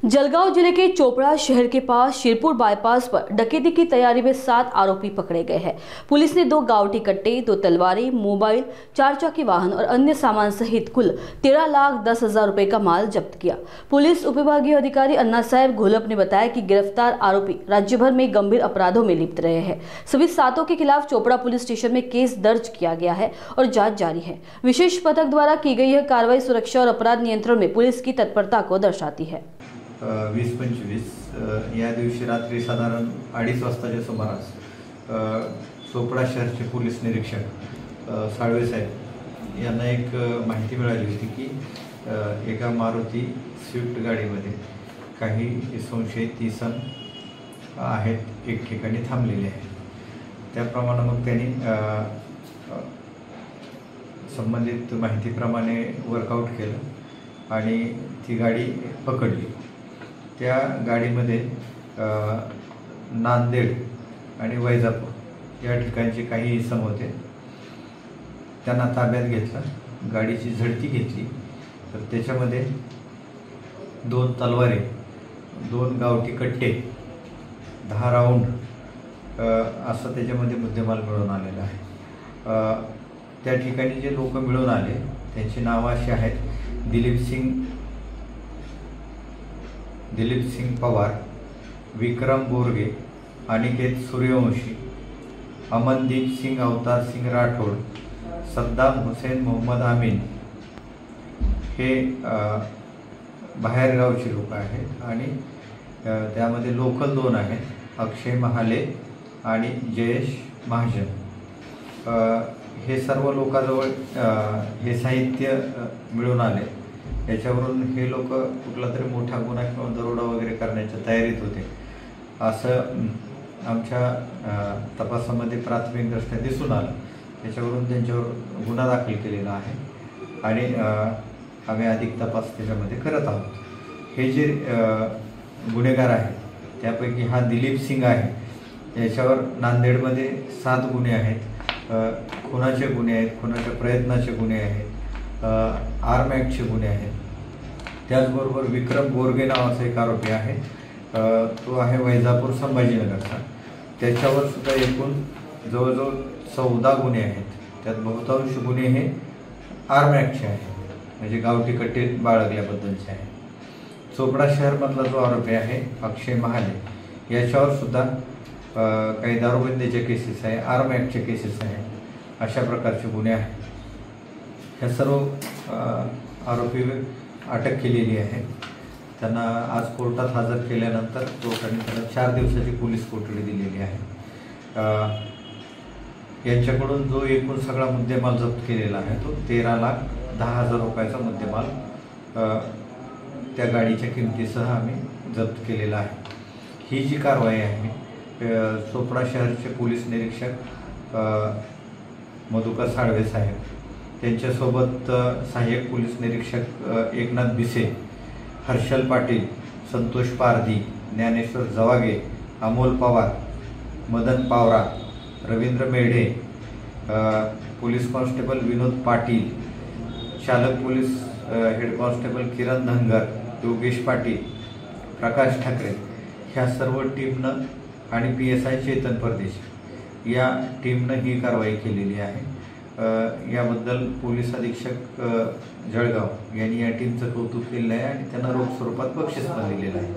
जलगांव जिले के चोपड़ा शहर के pass Shirpur bypass पर डकैती की तैयारी में 7 आरोपी पकड़े गए हैं। पुलिस ने 2 गावठी कट्टे, 2 तलवारें, मोबाइल, 4 चक्की वाहन और अन्य सामान सहित कुल 13,10,000 रुपए का माल जब्त किया। पुलिस उपविभागीय अधिकारी अन्ना साहेब घोलप ने बताया कि गिरफ्तार आरोपी राज्य भर में गंभीर अपराधों में लिप्त रहे हैं। सभी 7 के खिलाफ चोपड़ा पुलिस स्टेशन में केस दर्ज किया गया है और जाँच जारी है। विशेष पथक द्वारा की गई यह कार्रवाई सुरक्षा और अपराध नियंत्रण में पुलिस की तत्परता को दर्शाती है। 20-25 या दिवशी रात्री साधारण 2:30 वाजताच्या सुमारास चोपडा शहरचे पोलीस निरीक्षक साळवे साहेब यांना एक माहिती मिळाली होती की एका मारुती स्विफ्ट गाडीमध्ये काही संशयित इसम आहेत एक ठिकाणी थांबलेले आहेत। त्याप्रमाणे मग त्यांनी संबंधित माहितीप्रमाणे वर्कआउट केलं आणि ती गाडी पकडली। त्या गाडीमध्ये नांदेड आणि वैजापूर या ठिकाणचे काही इसम होते। त्यांना ताब्यात घेतलं, गाडीची झडती घेतली तर त्याच्यामध्ये 2 तलवारे, 2 गावठी कट्टे, 10 राऊंड असं त्याच्यामध्ये मुद्देमाल मिळून आलेला आहे। त्या ठिकाणी जे लोक मिळून आले त्यांची नावं अशी आहेत: दिलीप सिंग पवार, विक्रम बोरगे, अनिकेत सूर्यवंशी, अमनदीप सिंग अवतार सिंग राठोड, सद्दाम हुसेन मोहम्मद अमीन हे बाहेरगावचे लोक आहेत आणि त्यामध्ये लोकल 2 आहेत, अक्षय महाले आणि जयेश महाजन। हे सर्व लोकांजवळ हे साहित्य मिळून आले। याच्यावरून हे लोक कुठला तरी मोठा गुन्हा किंवा दरोडा वगैरे करण्याच्या तयारीत होते असं आमच्या तपासामध्ये प्राथमिकदृष्ट्या दिसून आलं। त्याच्यावरून त्यांच्यावर गुन्हा दाखल केलेला आहे आणि आम्ही अधिक तपास त्याच्यामध्ये करत आहोत। हे जे गुन्हेगार आहेत त्यापैकी हा दिलीप सिंग आहे। याच्यावर नांदेडमध्ये 7 गुन्हे आहेत। खुनाचे गुन्हे आहेत, खुनाच्या प्रयत्नाचे गुन्हे आहेत, आर्म ॲक्टचे गुन्हे आहेत। त्याचबरोबर विक्रम बोरगे नावाचा एक आरोपी आहे, तो आहे वैजापूर संभाजीनगरचा। त्याच्यावर सुद्धा एकूण जवळजवळ 14 गुन्हे आहेत। त्यात बहुतांश गुन्हे हे आर्म ॲक्टचे आहेत, म्हणजे गावठी कट्टे बाळगल्याबद्दलचे आहे। चोपडा शहरमधला जो आरोपी आहे अक्षय महाले याच्यावर सुद्धा काही दारूबंदीचे केसेस आहे, आर्म ॲक्टचे केसेस आहे, अशा प्रकारचे गुन्हे आहेत। ह्या सर्व आरोपी अटक केलेली आहे। त्यांना आज कोर्टात हजर केल्यानंतर कोर्टाने त्यांना 4 दिवसाची पोलीस कोठडी दिलेली आहे। यांच्याकडून जो एकूण सगळा मुद्देमाल जप्त केलेला आहे तो 13,10,000 रुपयाचा मुद्देमाल त्या गाडीच्या किमतीसह आम्ही जप्त केलेला आहे। ही जी कारवाई आहे चोपडा शहरचे पोलीस निरीक्षक मधुकर साळवे साहेब, त्यांच्यासोबत सहाय्यक पोलीस निरीक्षक एकनाथ बिसे, हर्षल पाटील, संतोष पारधी, ज्ञानेश्वर जवागे, अमोल पवार, मदन पावरा, रवींद्र मेढे, पोलीस कॉन्स्टेबल विनोद पाटील, चालक पोलीस हेड कॉन्स्टेबल किरण धनगर, योगेश पाटील, प्रकाश ठाकरे ह्या सर्व टीमनं आणि PSI चेतन परदेशी या टीमनं ही कारवाई केलेली आहे। याबद्दल पोलीस अधीक्षक जळगाव यांनी या टीमचं कौतुक केलं आहे आणि त्यांना रोख स्वरूपात बक्षीस पण दिलेलं आहे।